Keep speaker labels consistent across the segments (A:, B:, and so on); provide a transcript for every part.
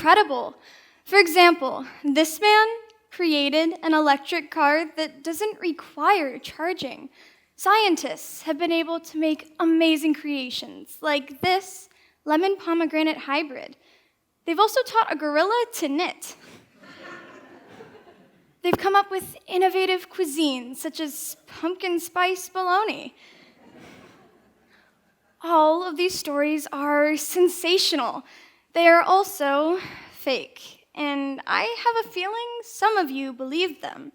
A: incredible. For example, this man created an electric car that doesn't require charging. Scientists have been able to make amazing creations, like this lemon pomegranate hybrid. They've also taught a gorilla to knit. They've come up with innovative cuisines, such as pumpkin spice bologna. All of these stories are sensational. They are also fake, and I have a feeling some of you believe them.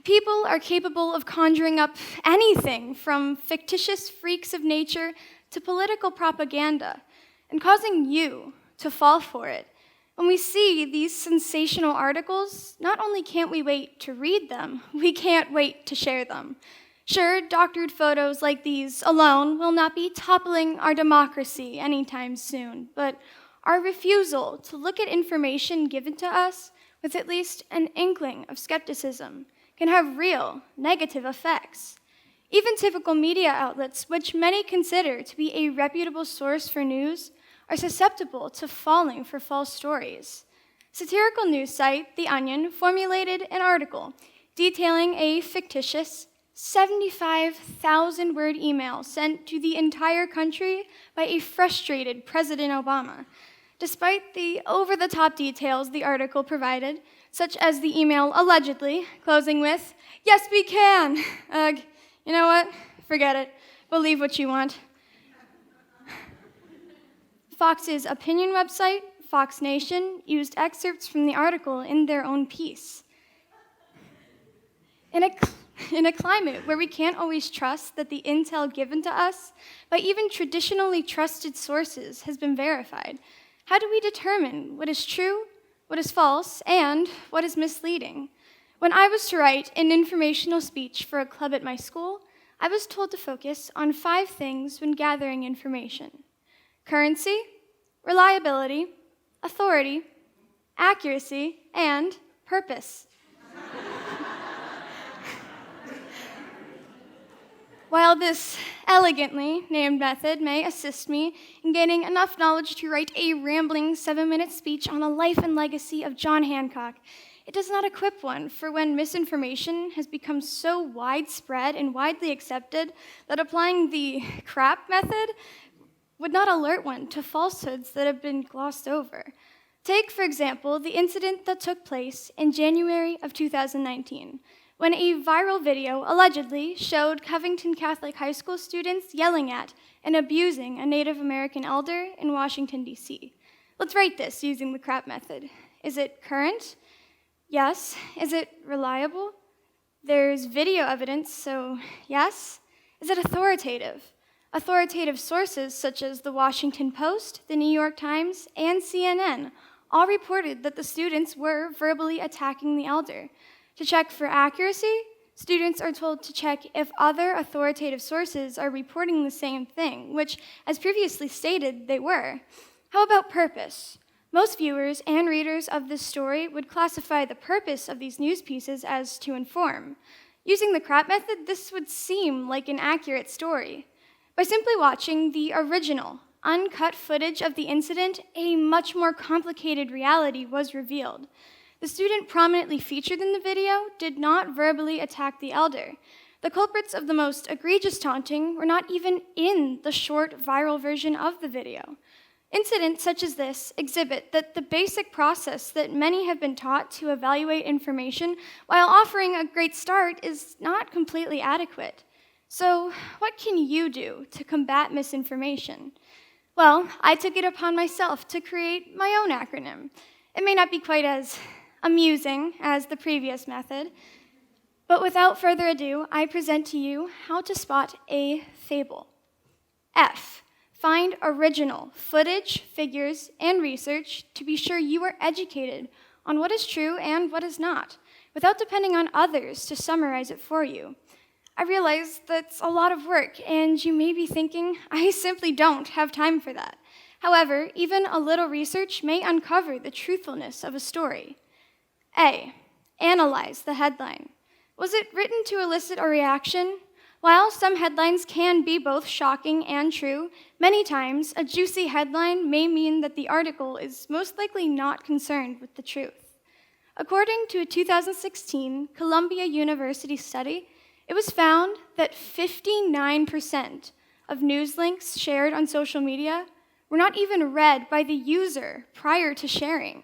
A: People are capable of conjuring up anything from fictitious freaks of nature to political propaganda, and causing you to fall for it. When we see these sensational articles, not only can't we wait to read them, we can't wait to share them. Sure, doctored photos like these alone will not be toppling our democracy anytime soon, but our refusal to look at information given to us with at least an inkling of skepticism can have real negative effects. Even typical media outlets, which many consider to be a reputable source for news, are susceptible to falling for false stories. Satirical news site The Onion formulated an article detailing a fictitious 75,000-word email sent to the entire country by a frustrated President Obama. Despite the over-the-top details the article provided, such as the email allegedly closing with, "Yes, we can." You know what? Forget it. Believe what you want. Fox's opinion website, Fox Nation, used excerpts from the article in their own piece. In a climate where we can't always trust that the intel given to us by even traditionally trusted sources has been verified, how do we determine what is true, what is false, and what is misleading? When I was to write an informational speech for a club at my school, I was told to focus on 5 things when gathering information: currency, reliability, authority, accuracy, and purpose. While this elegantly named method may assist me in gaining enough knowledge to write a rambling 7-minute speech on the life and legacy of John Hancock, it does not equip one for when misinformation has become so widespread and widely accepted that applying the CRAAP method would not alert one to falsehoods that have been glossed over. Take, for example, the incident that took place in January of 2019, when a viral video allegedly showed Covington Catholic High School students yelling at and abusing a Native American elder in Washington, D.C. Let's rate this using the CRAAP method. Is it current? Yes. Is it reliable? There's video evidence, so yes. Is it authoritative? Authoritative sources such as the Washington Post, the New York Times, and CNN all reported that the students were verbally attacking the elder. To check for accuracy, students are told to check if other authoritative sources are reporting the same thing, which, as previously stated, they were. How about purpose? Most viewers and readers of this story would classify the purpose of these news pieces as to inform. Using the CRAAP method, this would seem like an accurate story. By simply watching the original, uncut footage of the incident, a much more complicated reality was revealed. The student prominently featured in the video did not verbally attack the elder. The culprits of the most egregious taunting were not even in the short viral version of the video. Incidents such as this exhibit that the basic process that many have been taught to evaluate information while offering a great start is not completely adequate. So, what can you do to combat misinformation? Well, I took it upon myself to create my own acronym. It may not be quite as amusing as the previous method, but without further ado, I present to you how to spot a fable. F. Find original footage, figures, and research to be sure you are educated on what is true and what is not, without depending on others to summarize it for you. I realize that's a lot of work, and you may be thinking, I simply don't have time for that. However, even a little research may uncover the truthfulness of a story. A. Analyze the headline. Was it written to elicit a reaction? While some headlines can be both shocking and true, many times a juicy headline may mean that the article is most likely not concerned with the truth. According to a 2016 Columbia University study, it was found that 59% of news links shared on social media were not even read by the user prior to sharing.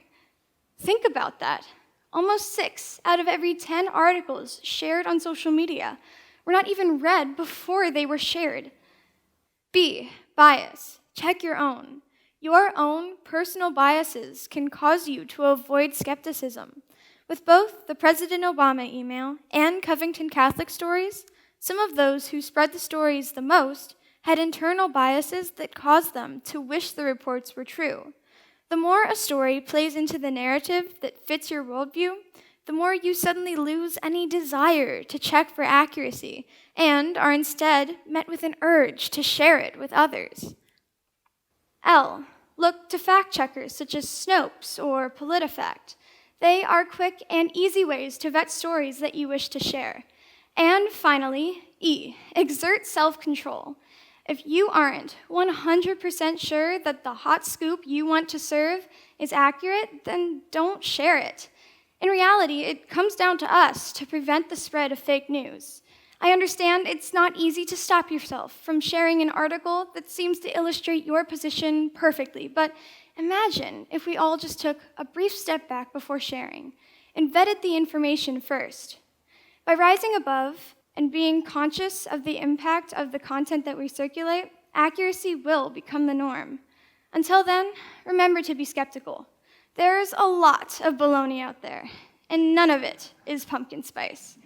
A: Think about that. Almost 6 out of every 10 articles shared on social media were not even read before they were shared. B, bias. Check your own. Your own personal biases can cause you to avoid skepticism. With both the President Obama email and Covington Catholic stories, some of those who spread the stories the most had internal biases that caused them to wish the reports were true. The more a story plays into the narrative that fits your worldview, the more you suddenly lose any desire to check for accuracy and are instead met with an urge to share it with others. L. Look to fact checkers such as Snopes or PolitiFact. They are quick and easy ways to vet stories that you wish to share. And finally, E. Exert self-control. If you aren't 100% sure that the hot scoop you want to serve is accurate, then don't share it. In reality, it comes down to us to prevent the spread of fake news. I understand it's not easy to stop yourself from sharing an article that seems to illustrate your position perfectly, but imagine if we all just took a brief step back before sharing and vetted the information first. By rising above and being conscious of the impact of the content that we circulate, accuracy will become the norm. Until then, remember to be skeptical. There's a lot of baloney out there, and none of it is pumpkin spice.